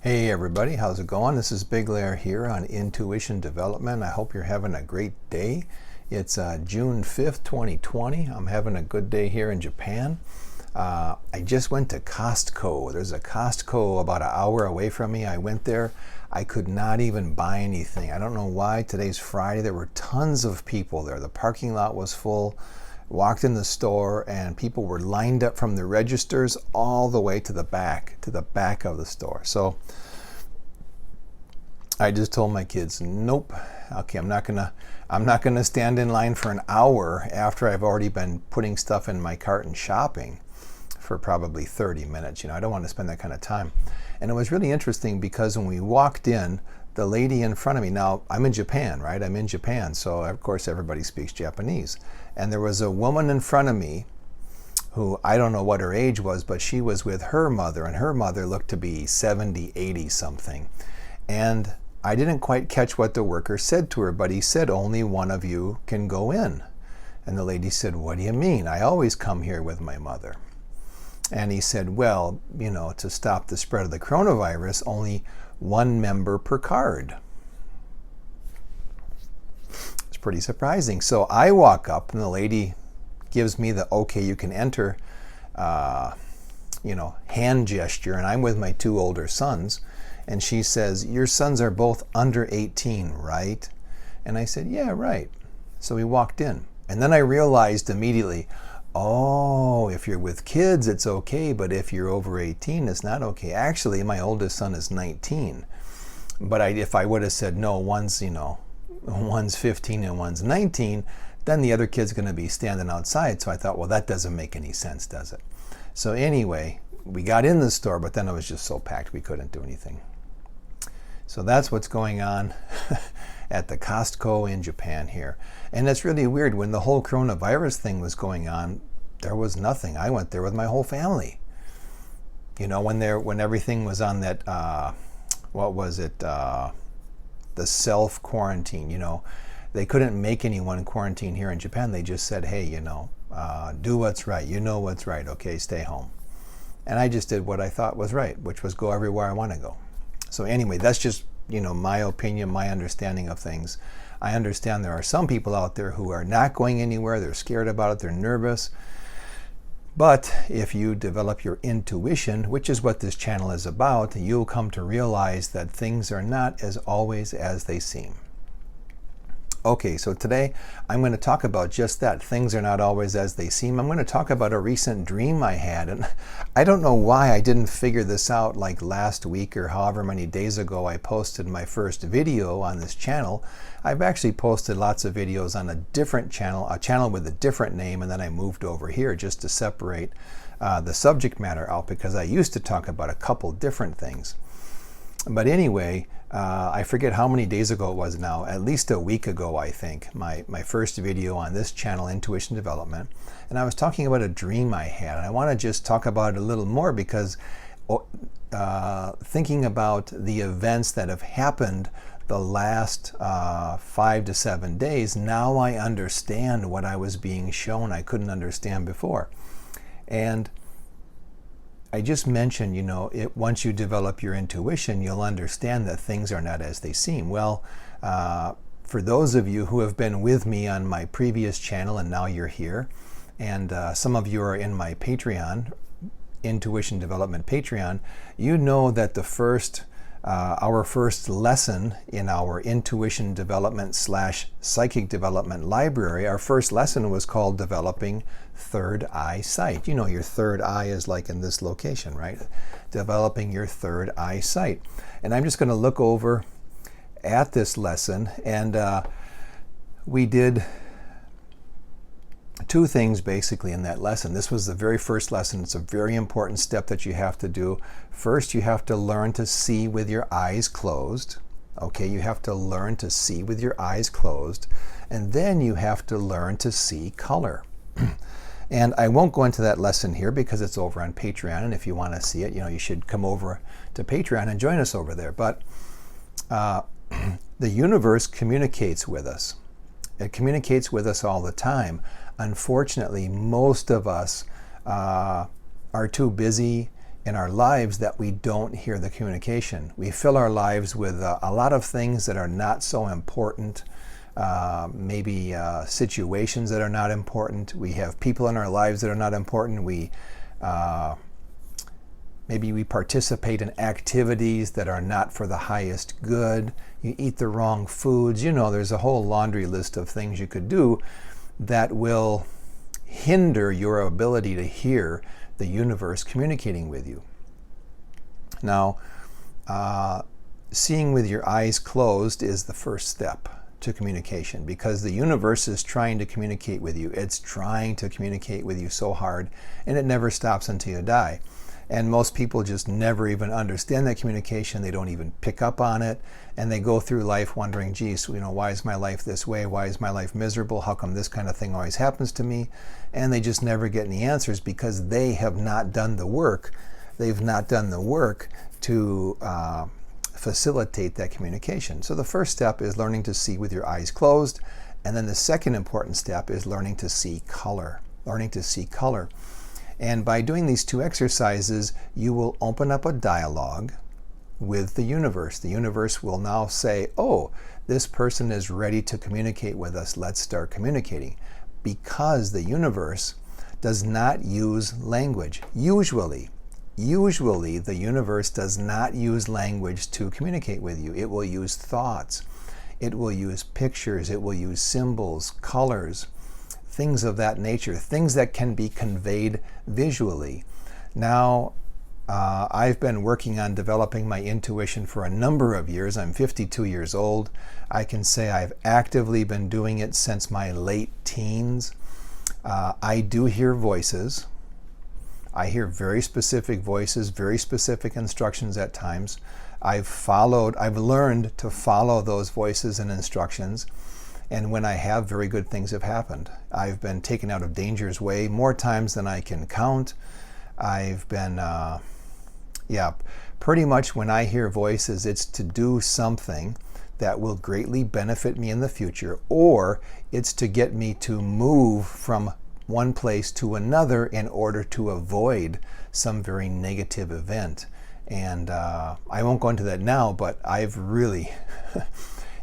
Hey everybody, how's it going? This is Big Lair here on Intuition Development. I hope you're having a great day. It's June 5th, 2020. I'm having a good day here in Japan. I just went to Costco. There's a Costco about an hour away from me. I went there. I could not even buy anything. I don't know why. Today's Friday. There were tons of people there. The parking lot was full. Walked in the store and people were lined up from the registers all the way to the back of the store. So I just told my kids, nope. Okay, I'm not gonna stand in line for an hour after I've already been putting stuff in my cart and shopping for probably 30 minutes. I don't want to spend that kind of time. And it was really interesting because when we walked in, the lady in front of me, now I'm in Japan, right? I'm in Japan, so of course everybody speaks Japanese. And there was a woman in front of me who, I don't know what her age was, but she was with her mother, and her mother looked to be 70, 80 something. And I didn't quite catch what the worker said to her, but he said, only one of you can go in. And the lady said, what do you mean? I always come here with my mother. And he said, well, to stop the spread of the coronavirus, only one member per card. It's pretty surprising. So I walk up and the lady gives me the okay, you can enter, hand gesture. And I'm with my two older sons. And she says, your sons are both under 18, right? And I said, yeah, right. So we walked in. And then I realized immediately, oh, if you're with kids, it's okay, but if you're over 18, it's not okay. Actually, my oldest son is 19. But if I would have said, no, one's 15 and one's 19, then the other kid's going to be standing outside. So I thought, well, that doesn't make any sense, does it? So anyway, we got in the store, but then it was just so packed we couldn't do anything. So that's what's going on at the Costco in Japan here. And it's really weird. When the whole coronavirus thing was going on, there was nothing. I went there with my whole family. When everything was on that, the self-quarantine, they couldn't make anyone quarantine here in Japan. They just said, hey, do what's right. You know what's right. Okay, stay home. And I just did what I thought was right, which was go everywhere I want to go. So anyway, that's just, my opinion, my understanding of things. I understand there are some people out there who are not going anywhere. They're scared about it. They're nervous. But if you develop your intuition, which is what this channel is about, you'll come to realize that things are not as always as they seem. Okay, so today I'm going to talk about just that. Things are not always as they seem. I'm going to talk about a recent dream I had. And I don't know why I didn't figure this out like last week or however many days ago I posted my first video on this channel. I've actually posted lots of videos on a different channel, a channel with a different name, and then I moved over here just to separate the subject matter out because I used to talk about a couple different things. But anyway, I forget how many days ago it was now, at least a week ago, I think, my first video on this channel, Intuition Development. And I was talking about a dream I had. And I want to just talk about it a little more because thinking about the events that have happened the last 5 to 7 days, now I understand what I was being shown I couldn't understand before. And I just mentioned, once you develop your intuition, you'll understand that things are not as they seem. Well, for those of you who have been with me on my previous channel and now you're here, and some of you are in my Patreon, Intuition Development Patreon, you know that our first lesson in our Intuition Development / Psychic Development library, our first lesson was called Developing Third Eye Sight. Your third eye is like in this location, right? Developing your third eye sight. And I'm just going to look over at this lesson, and we did two things basically in that lesson. This was the very first lesson. It's a very important step that you have to do. First, you have to learn to see with your eyes closed. Okay, you have to learn to see with your eyes closed. And then you have to learn to see color. And I won't go into that lesson here because it's over on Patreon. And if you want to see it, you should come over to Patreon and join us over there. But the universe communicates with us. It communicates with us all the time. Unfortunately, most of us are too busy in our lives that we don't hear the communication. We fill our lives with a lot of things that are not so important, maybe situations that are not important. We have people in our lives that are not important. Maybe we participate in activities that are not for the highest good. You eat the wrong foods. You know, there's a whole laundry list of things you could do that will hinder your ability to hear the universe communicating with you. Now, seeing with your eyes closed is the first step to communication, because the universe is trying to communicate with you. It's trying to communicate with you so hard, and it never stops until you die. And most people just never even understand that communication. They don't even pick up on it, and they go through life wondering, geez, why is my life this way? Why is my life miserable? How come this kind of thing always happens to me? And they just never get any answers because they have not done the work. They've not done the work to facilitate that communication. So the first step is learning to see with your eyes closed, and then the second important step is learning to see color. Learning to see color. And by doing these two exercises, you will open up a dialogue with the universe. The universe will now say, oh, this person is ready to communicate with us. Let's start communicating. Because the universe does not use language. Usually the universe does not use language to communicate with you. It will use thoughts. It will use pictures. It will use symbols, colors, things of that nature, things that can be conveyed visually. Now, I've been working on developing my intuition for a number of years. I'm 52 years old. I can say I've actively been doing it since my late teens. I do hear voices. I hear very specific voices, very specific instructions at times. I've learned to follow those voices and instructions. And when I have, very good things have happened. I've been taken out of danger's way more times than I can count. I've been, pretty much when I hear voices, it's to do something that will greatly benefit me in the future, or it's to get me to move from one place to another in order to avoid some very negative event. And I won't go into that now, but I've really...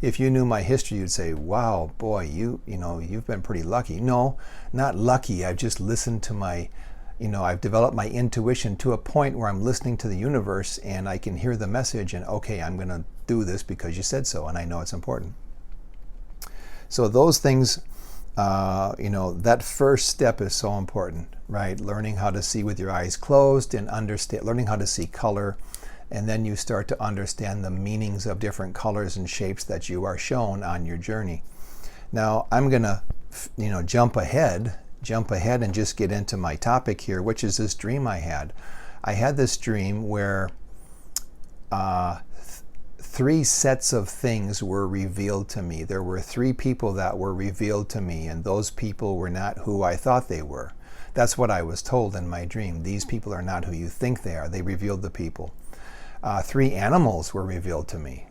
If you knew my history, you'd say, wow, boy, you've been pretty lucky. No, not lucky. I've just listened to I've developed my intuition to a point where I'm listening to the universe and I can hear the message and, okay, I'm going to do this because you said so, and I know it's important. So those things, that first step is so important, right? Learning how to see with your eyes closed and learning how to see color. And then you start to understand the meanings of different colors and shapes that you are shown on your journey. Now, I'm going to, jump ahead and just get into my topic here, which is this dream I had. I had this dream where three sets of things were revealed to me. There were three people that were revealed to me, and those people were not who I thought they were. That's what I was told in my dream. These people are not who you think they are. They revealed the people. Three animals were revealed to me,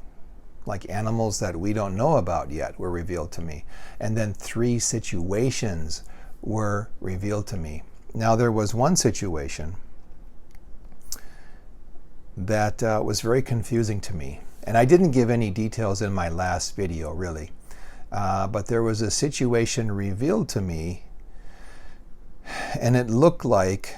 like animals that we don't know about yet were revealed to me. And then three situations were revealed to me. Now, there was one situation that was very confusing to me. And I didn't give any details in my last video, really. But there was a situation revealed to me, and it looked like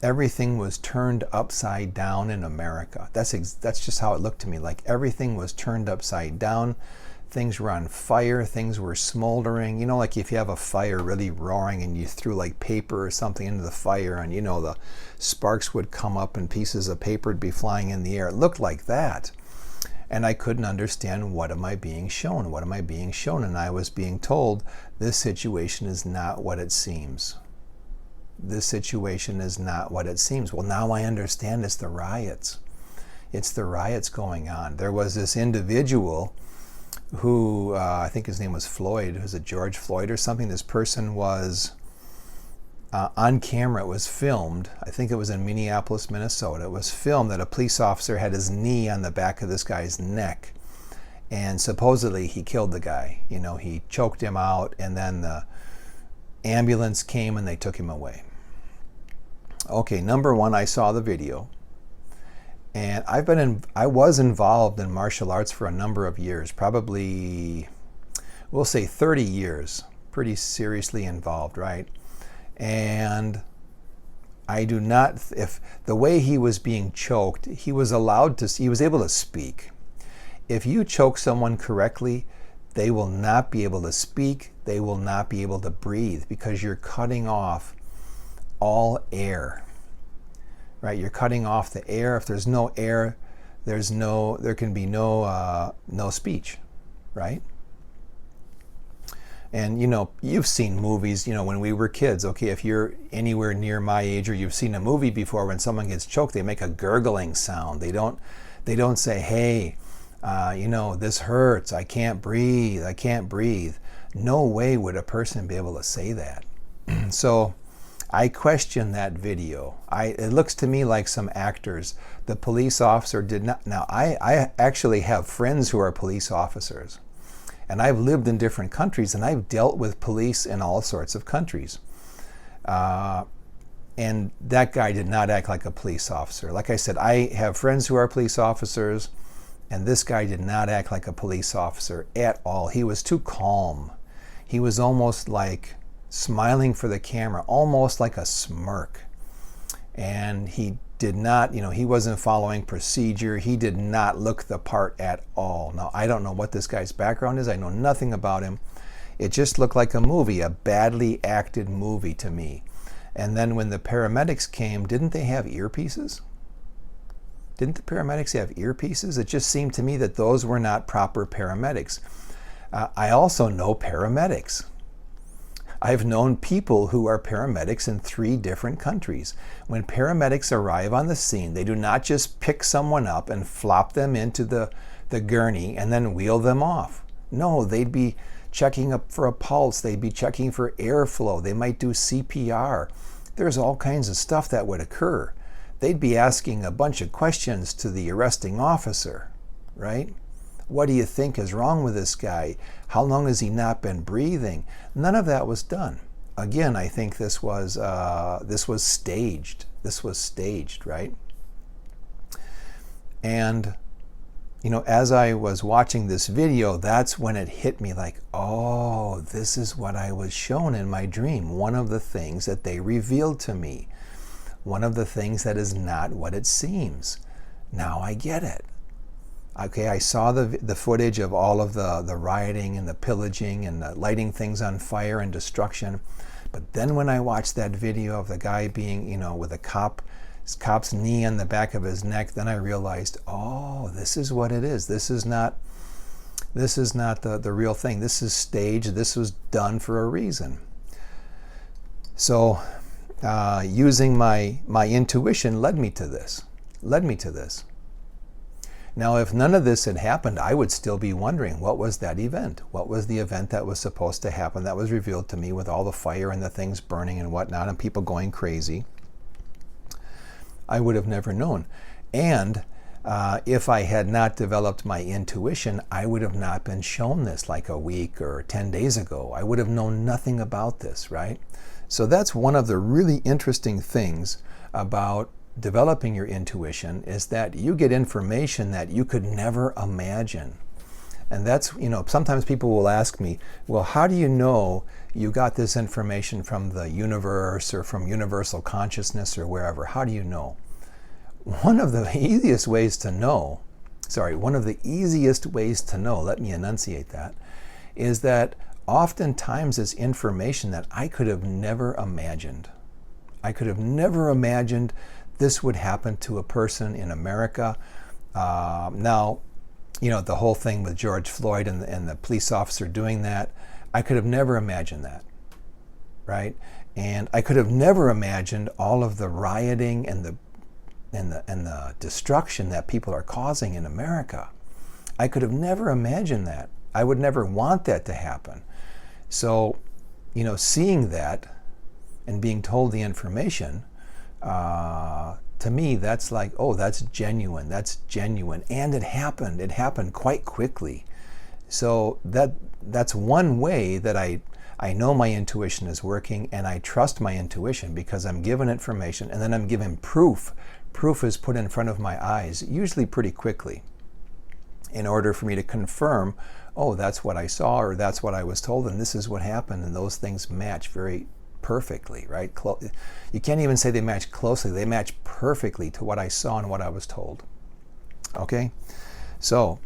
everything was turned upside down in America. That's just how it looked to me. Like everything was turned upside down. Things were on fire. Things were smoldering. Like if you have a fire really roaring and you threw like paper or something into the fire, and the sparks would come up and pieces of paper would be flying in the air. It looked like that. And I couldn't understand, what am I being shown? What am I being shown? And I was being told, this situation is not what it seems. This situation is not what it seems. Well, now I understand. It's the riots. It's the riots going on. There was this individual who, I think his name was Floyd. Was it George Floyd or something? This person was on camera. It was filmed. I think it was in Minneapolis, Minnesota. It was filmed that a police officer had his knee on the back of this guy's neck. And supposedly he killed the guy. He choked him out, and then the ambulance came and they took him away. Okay, number one, I saw the video. And I was involved in martial arts for a number of years, probably, we'll say 30 years, pretty seriously involved, right? And I do not, if the way he was being choked, he was able to speak. If you choke someone correctly, they will not be able to speak, they will not be able to breathe, because you're cutting off all air. Right, you're cutting off the air. If there's no air, there can be no speech, right? And you've seen movies, when we were kids. Okay, if you're anywhere near my age, or you've seen a movie before, when someone gets choked, they make a gurgling sound. They don't say, "Hey, this hurts. I can't breathe. I can't breathe." No way would a person be able to say that. So I question that video. It looks to me like some actors. The police officer did not. Now, I actually have friends who are police officers. And I've lived in different countries, and I've dealt with police in all sorts of countries. And that guy did not act like a police officer. Like I said, I have friends who are police officers, and this guy did not act like a police officer at all. He was too calm. He was almost like smiling for the camera, almost like a smirk. And he did not, he wasn't following procedure. He did not look the part at all. Now, I don't know what this guy's background is. I know nothing about him. It just looked like a movie, a badly acted movie to me. And then when the paramedics came, didn't they have earpieces? Didn't the paramedics have earpieces? It just seemed to me that those were not proper paramedics. I also know paramedics. I've known people who are paramedics in 3 different countries. When paramedics arrive on the scene, they do not just pick someone up and flop them into the gurney and then wheel them off. No, they'd be checking up for a pulse. They'd be checking for airflow. They might do CPR. There's all kinds of stuff that would occur. They'd be asking a bunch of questions to the arresting officer, right? What do you think is wrong with this guy? How long has he not been breathing? None of that was done. Again, I think this was staged. This was staged, right? And as I was watching this video, that's when it hit me like, oh, this is what I was shown in my dream. One of the things that they revealed to me. One of the things that is not what it seems. Now I get it. Okay, I saw the footage of all of the rioting and the pillaging and the lighting things on fire and destruction. But then when I watched that video of the guy being, with a cop's knee on the back of his neck, then I realized, oh, this is what it is. This is not the real thing. This is staged. This was done for a reason. So using my intuition led me to this. Now, if none of this had happened, I would still be wondering, what was that event? What was the event that was supposed to happen that was revealed to me with all the fire and the things burning and whatnot and people going crazy? I would have never known. And if I had not developed my intuition, I would have not been shown this like a week or 10 days ago. I would have known nothing about this, right? So that's one of the really interesting things about developing your intuition, is that you get information that you could never imagine. And that's, sometimes people will ask me, well, how do you know you got this information from the universe or from universal consciousness or wherever? How do you know? One of the easiest ways to know, let me enunciate that, is that oftentimes it's information that I could have never imagined. I could have never imagined this would happen to a person in America. Now, the whole thing with George Floyd and the police officer doing that, I could have never imagined that, right? And I could have never imagined all of the rioting and the destruction that people are causing in America. I could have never imagined that. I would never want that to happen. So, seeing that and being told the information, to me, that's like, oh, that's genuine. And it happened quite quickly. So that's one way that I know my intuition is working, and I trust my intuition because I'm given information and then I'm given proof. Proof is put in front of my eyes, usually pretty quickly, in order for me to confirm, oh, that's what I saw, or that's what I was told, and this is what happened, and those things match very perfectly, right? You can't even say they match closely. They match perfectly to what I saw and what I was told. Okay? So,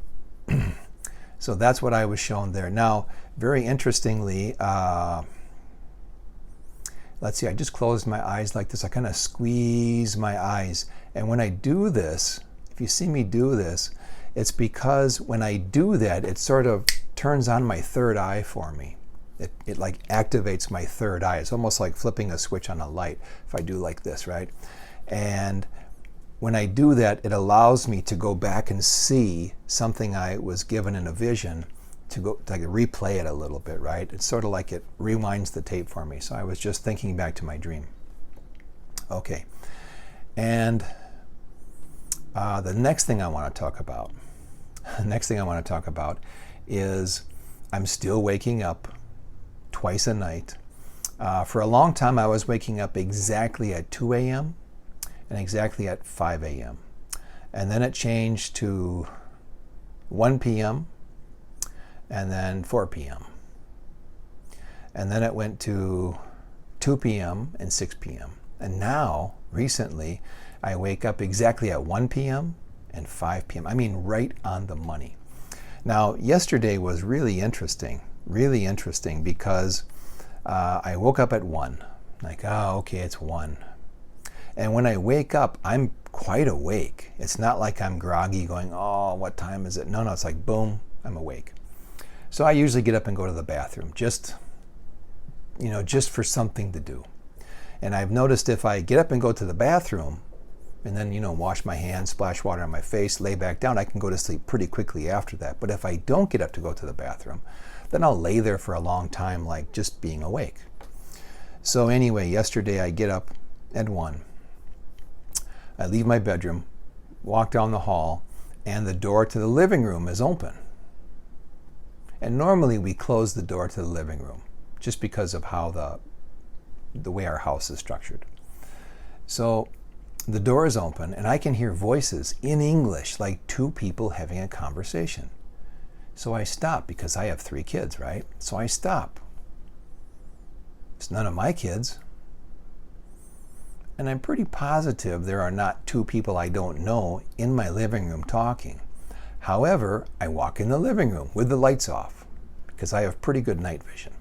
so that's what I was shown there. Now, very interestingly, let's see, I just closed my eyes like this. I kind of squeeze my eyes. And when I do this, if you see me do this, it's because when I do that, it sort of turns on my third eye for me. It like activates my third eye. It's almost like flipping a switch on a light if I do like this, right? And when I do that, it allows me to go back and see something I was given in a vision, to like replay it a little bit, right? It's sort of like it rewinds the tape for me. So I was just thinking back to my dream. Okay. And the next thing I want to talk about, is I'm still waking up twice a night. For a long time, I was waking up exactly at 2 a.m. and exactly at 5 a.m. And then it changed to 1 p.m. and then 4 p.m. And then it went to 2 p.m. and 6 p.m. And now, recently, I wake up exactly at 1 p.m. and 5 p.m. I mean, right on the money. Now, yesterday was really interesting because I woke up at 1. Like, oh, okay, it's 1. And when I wake up, I'm quite awake. It's not like I'm groggy going, oh, what time is it? No, it's like, boom, I'm awake. So I usually get up and go to the bathroom, just for something to do. And I've noticed if I get up and go to the bathroom, and then, wash my hands, splash water on my face, lay back down, I can go to sleep pretty quickly after that. But if I don't get up to go to the bathroom, then I'll lay there for a long time, like just being awake. So anyway, yesterday I get up at 1. I leave my bedroom, walk down the hall, and the door to the living room is open. And normally we close the door to the living room just because of how the way our house is structured. So the door is open and I can hear voices in English, like 2 people having a conversation. So I stop because I have 3 kids, right? So I stop. It's none of my kids. And I'm pretty positive there are not 2 people I don't know in my living room talking. However, I walk in the living room with the lights off because I have pretty good night vision.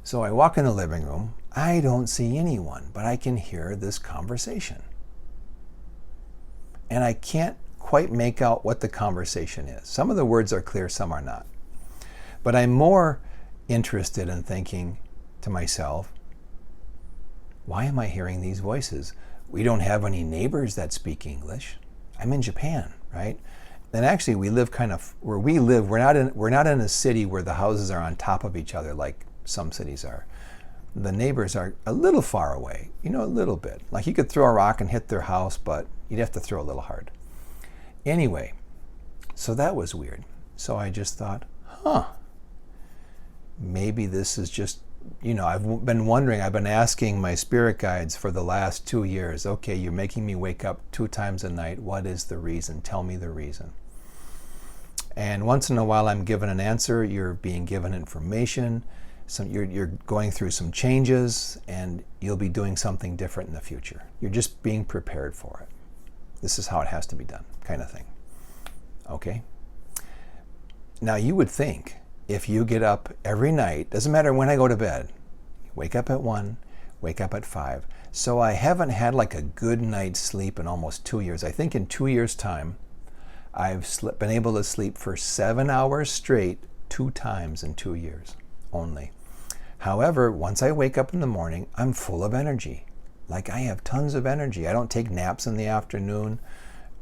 So I walk in the living room. I don't see anyone, but I can hear this conversation. And I can't quite make out what the conversation is. Some of the words are clear, some are not. But I'm more interested in thinking to myself, why am I hearing these voices? We don't have any neighbors that speak English. I'm in Japan, right? And actually we live kind of, where we live, we're not in a city where the houses are on top of each other like some cities are. The neighbors are a little far away, a little bit. Like you could throw a rock and hit their house, but you'd have to throw a little hard. Anyway, so that was weird. So I just thought, maybe this is just, I've been wondering, I've been asking my spirit guides for the last 2 years, okay, you're making me wake up 2 times a night. What is the reason? Tell me the reason. And once in a while I'm given an answer. You're being given information. You're going through some changes, and you'll be doing something different in the future. You're just being prepared for it. This is how it has to be done, kind of thing. Okay? Now you would think, if you get up every night, doesn't matter when I go to bed, wake up at 1, wake up at 5. So I haven't had like a good night's sleep in almost 2 years. I think in 2 years' time, I've been able to sleep for 7 hours straight 2 times in 2 years only. However, once I wake up in the morning, I'm full of energy. Like I have tons of energy. I don't take naps in the afternoon.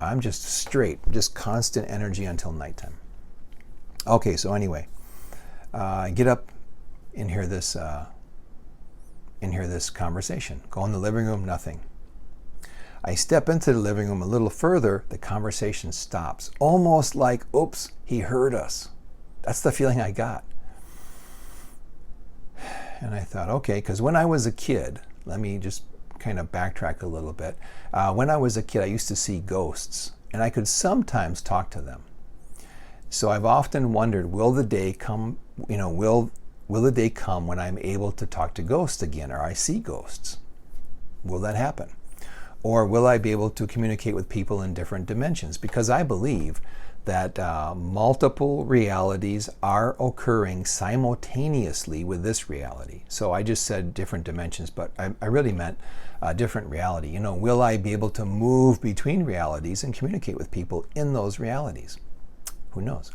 I'm just straight, just constant energy until nighttime. Okay, so anyway, I get up and hear this conversation. Go in the living room, nothing. I step into the living room a little further, the conversation stops. Almost like, oops, he heard us. That's the feeling I got. And I thought, okay, because when I was a kid, let me just kind of backtrack a little bit. When I was a kid, I used to see ghosts, and I could sometimes talk to them. So I've often wondered, will the day come, will the day come when I'm able to talk to ghosts again, or I see ghosts? Will that happen? Or will I be able to communicate with people in different dimensions? Because I believe that multiple realities are occurring simultaneously with this reality. So I just said different dimensions, but I really meant different reality. Will I be able to move between realities and communicate with people in those realities? Who knows?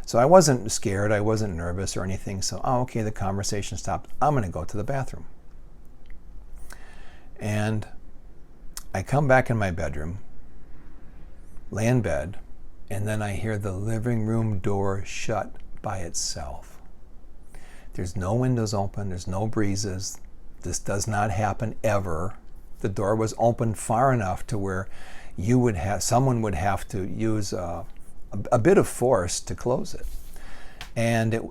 So I wasn't scared, I wasn't nervous or anything. So, okay, the conversation stopped. I'm going to go to the bathroom. And I come back in my bedroom, lay in bed, and then I hear the living room door shut by itself. There's no windows open, there's no breezes. This does not happen ever. The door was open far enough to where someone would have to use a bit of force to close it. And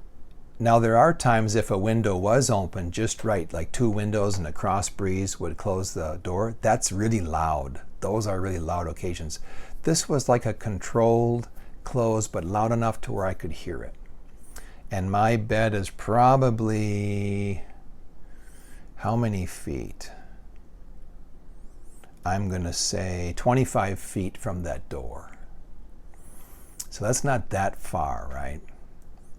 now there are times if a window was open just right, like 2 windows and a cross breeze would close the door, that's really loud. Those are really loud occasions. This was like a controlled close, but loud enough to where I could hear it. And my bed is probably, how many feet? I'm going to say 25 feet from that door. So that's not that far, right?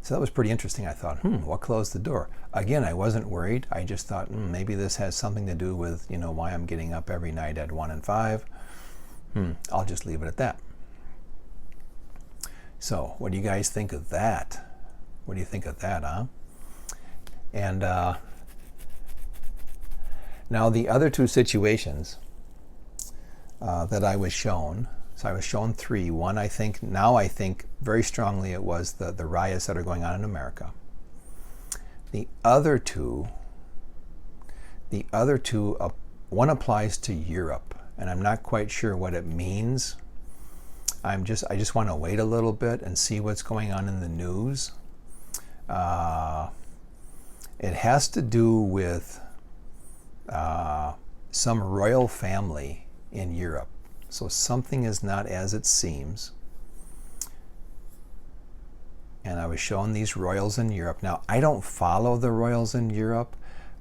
So that was pretty interesting. I thought, what closed the door? Again, I wasn't worried. I just thought, maybe this has something to do with, why I'm getting up every night at 1 and 5. I'll just leave it at that. So what do you guys think of that? What do you think of that, huh? And now the other 2 situations that I was shown, so I was shown 3. One, I think very strongly it was the riots that are going on in America. The other two, one applies to Europe, and I'm not quite sure what it means. I just want to wait a little bit and see what's going on in the news. It has to do with some royal family in Europe. So something is not as it seems. And I was shown these royals in Europe. Now, I don't follow the royals in Europe.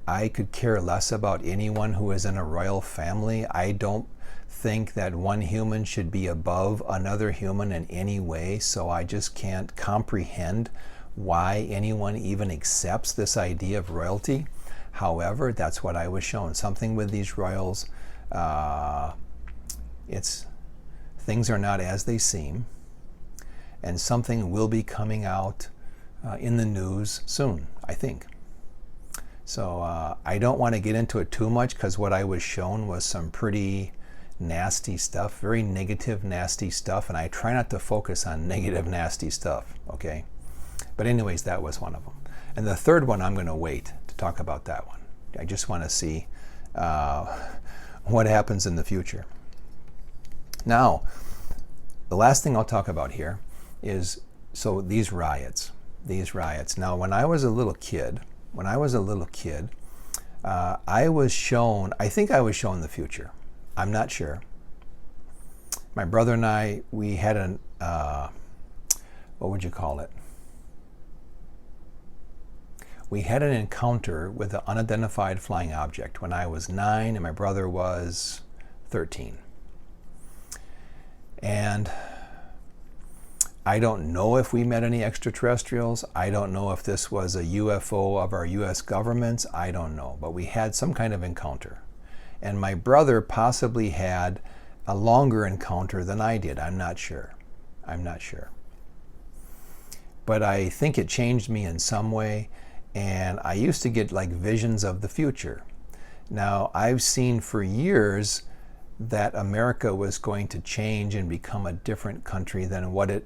I could care less about anyone who is in a royal family. I don't think that one human should be above another human in any way, so I just can't comprehend why anyone even accepts this idea of royalty. However, that's what I was shown. Something with these royals, things are not as they seem, and something will be coming out in the news soon, I think. So I don't want to get into it too much, because what I was shown was some pretty nasty stuff, very negative, nasty stuff, and I try not to focus on negative, nasty stuff, okay? But anyways, that was one of them. And the third one, I'm going to wait to talk about that one. I just want to see what happens in the future. Now, the last thing I'll talk about here is, so these riots. Now, when I was a little kid, I was shown, I think I was shown the future. I'm not sure. My brother and I, we had what would you call it? We had an encounter with an unidentified flying object when I was 9 and my brother was 13. And I don't know if we met any extraterrestrials. I don't know if this was a UFO of our US governments. I don't know. But we had some kind of encounter. And my brother possibly had a longer encounter than I did. I'm not sure. But I think it changed me in some way. And I used to get like visions of the future. Now, I've seen for years that America was going to change and become a different country than what it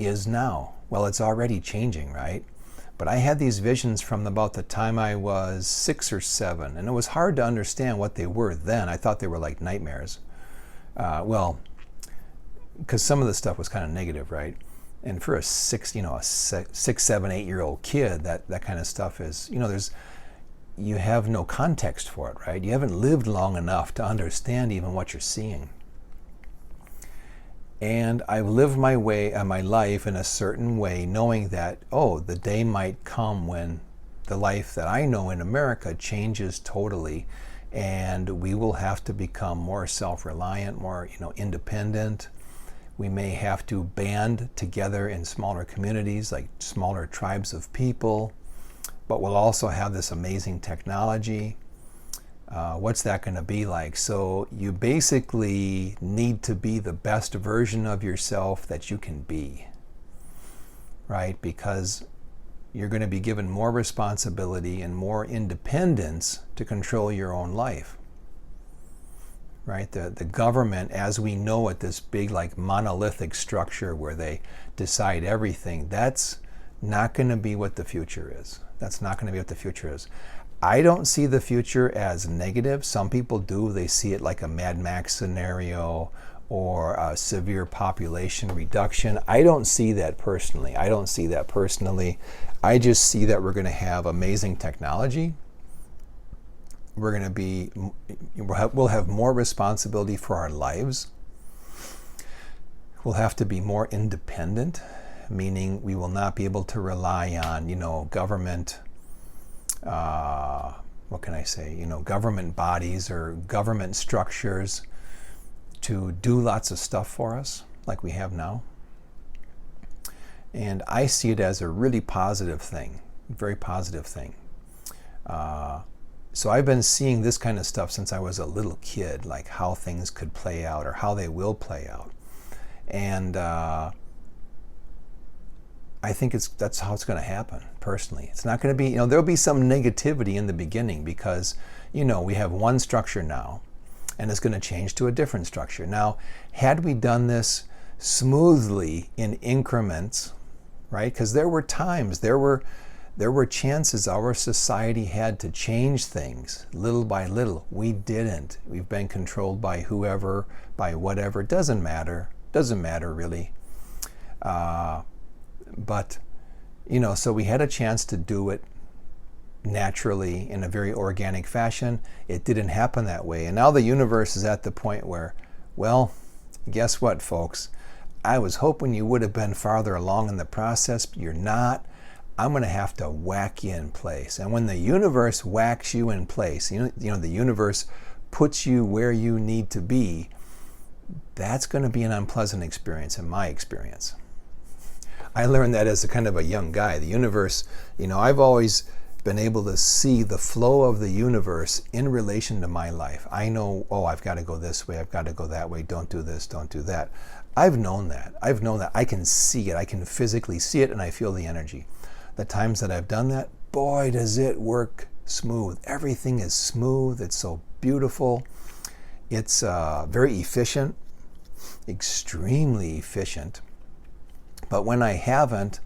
is now. Well, it's already changing, right? But I had these visions from about the time I was 6 or 7, and it was hard to understand what they were then. I thought they were like nightmares. Well, because some of the stuff was kind of negative, right? And for a 6, 7, 8-year-old kid, that kind of stuff is, you have no context for it, right? You haven't lived long enough to understand even what you're seeing. And I've lived my life in a certain way, knowing that, oh, the day might come when the life that I know in America changes totally, and we will have to become more self-reliant, more, independent. We may have to band together in smaller communities, like smaller tribes of people, but we'll also have this amazing technology. What's that going to be like? So you basically need to be the best version of yourself that you can be, right? Because you're going to be given more responsibility and more independence to control your own life, right? The government, as we know it, this big like monolithic structure where they decide everything, that's not going to be what the future is. That's not going to be what the future is. I don't see the future as negative. Some people do. They see it like a Mad Max scenario or a severe population reduction. I don't see that personally. I just see that we're going to have amazing technology. We'll have more responsibility for our lives. We'll have to be more independent, meaning we will not be able to rely on, government, government bodies or government structures to do lots of stuff for us like we have now. And I see it as a really positive thing, very positive thing. So I've been seeing this kind of stuff since I was a little kid, like how things could play out or how they will play out. And I think that's how it's going to happen, personally. It's not going to be, there'll be some negativity in the beginning because, we have one structure now and it's going to change to a different structure. Now, had we done this smoothly in increments, right? Because there were times, there were chances our society had to change things little by little. We didn't. We've been controlled by whoever, by whatever. It doesn't matter really. But, so we had a chance to do it naturally in a very organic fashion. It didn't happen that way. And now the universe is at the point where, well, guess what, folks? I was hoping you would have been farther along in the process, but you're not. I'm going to have to whack you in place. And when the universe whacks you in place, the universe puts you where you need to be, that's going to be an unpleasant experience in my experience. I learned that as a kind of a young guy. The universe, I've always been able to see the flow of the universe in relation to my life. I know, I've got to go this way, I've got to go that way, don't do this, don't do that. I've known that. I can see it. I can physically see it and I feel the energy. The times that I've done that, boy, does it work smooth. Everything is smooth. It's so beautiful. It's very efficient, extremely efficient. But when I haven't,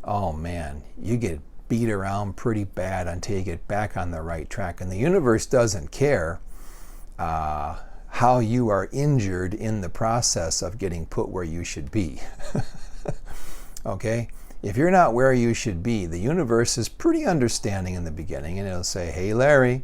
oh man, you get beat around pretty bad until you get back on the right track. And the universe doesn't care how you are injured in the process of getting put where you should be. Okay? If you're not where you should be, the universe is pretty understanding in the beginning, and it'll say, hey, Larry,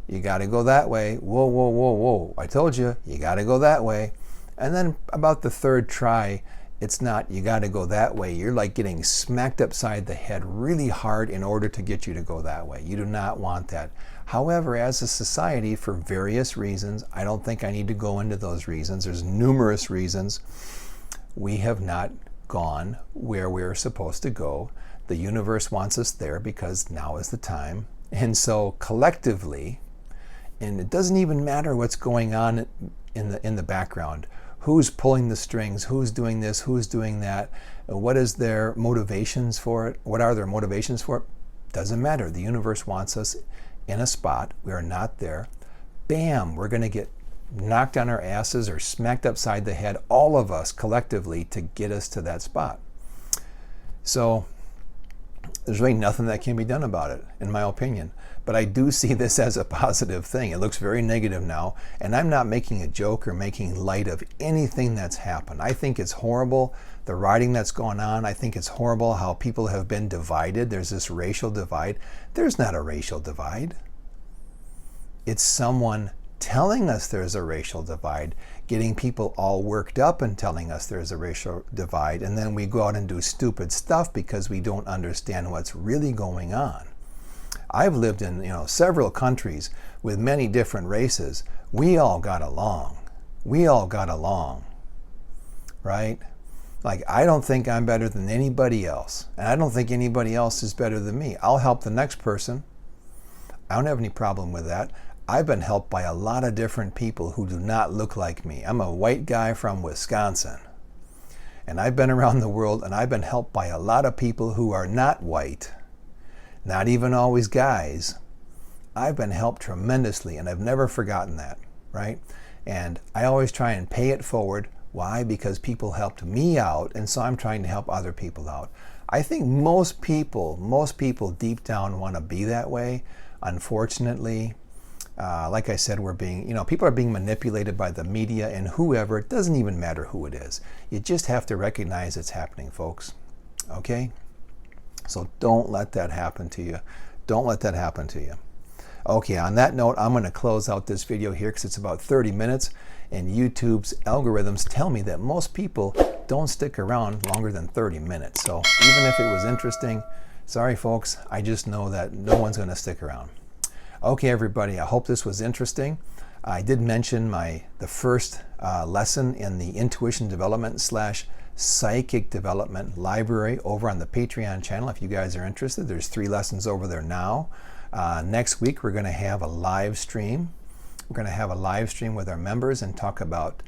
you got to go that way. Whoa, whoa, whoa, whoa. I told you, you got to go that way. And then about the third try, it's not, you got to go that way. You're like getting smacked upside the head really hard in order to get you to go that way. You do not want that. However, as a society, for various reasons, I don't think I need to go into those reasons. There's numerous reasons. We have not gone where we're supposed to go. The universe wants us there because now is the time. And so collectively, and it doesn't even matter what's going on in the background, who's pulling the strings, who's doing this, who's doing that, what is their motivations for it, what are their motivations for it, doesn't matter. The universe wants us in a spot. We are not there. Bam, we're going to get knocked on our asses or smacked upside the head, all of us collectively, to get us to that spot. So there's really nothing that can be done about it, in my opinion. But I do see this as a positive thing. It looks very negative now, and I'm not making a joke or making light of anything that's happened. I think it's horrible, the rioting that's going on. I think it's horrible how people have been divided. There's this racial divide. There's not a racial divide. It's someone telling us there's a racial divide, getting people all worked up and telling us there's a racial divide, and then we go out and do stupid stuff because we don't understand what's really going on. I've lived in several countries with many different races. We all got along. We all got along, right? Like, I don't think I'm better than anybody else, and I don't think anybody else is better than me. I'll help the next person. I don't have any problem with that. I've been helped by a lot of different people who do not look like me. I'm a white guy from Wisconsin, and I've been around the world, and I've been helped by a lot of people who are not white, not even always guys. I've been helped tremendously, and I've never forgotten that, right? And I always try and pay it forward. Why? Because people helped me out, and so I'm trying to help other people out. I think most people deep down want to be that way. Unfortunately, like I said, people are being manipulated by the media and whoever. It doesn't even matter who it is. You just have to recognize it's happening, folks. Okay? So don't let that happen to you. Don't let that happen to you. Okay, on that note, I'm going to close out this video here because it's about 30 minutes, and YouTube's algorithms tell me that most people don't stick around longer than 30 minutes. So even if it was interesting, sorry folks, I just know that no one's going to stick around. Okay, everybody, I hope this was interesting. I did mention the first lesson in the Intuition Development / Psychic Development Library over on the Patreon channel. If you guys are interested, there's 3 lessons over there now. Next week, we're going to have a live stream. We're going to have a live stream with our members and talk about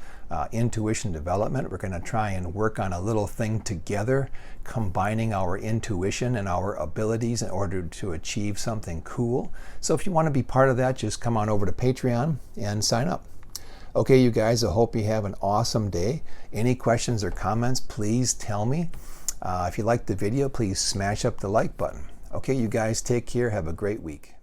intuition development. We're going to try and work on a little thing together, combining our intuition and our abilities in order to achieve something cool. So if you want to be part of that, just come on over to Patreon and sign up. Okay, you guys, I hope you have an awesome day. Any questions or comments, please tell me. If you liked the video, please smash up the like button. Okay, you guys, take care. Have a great week.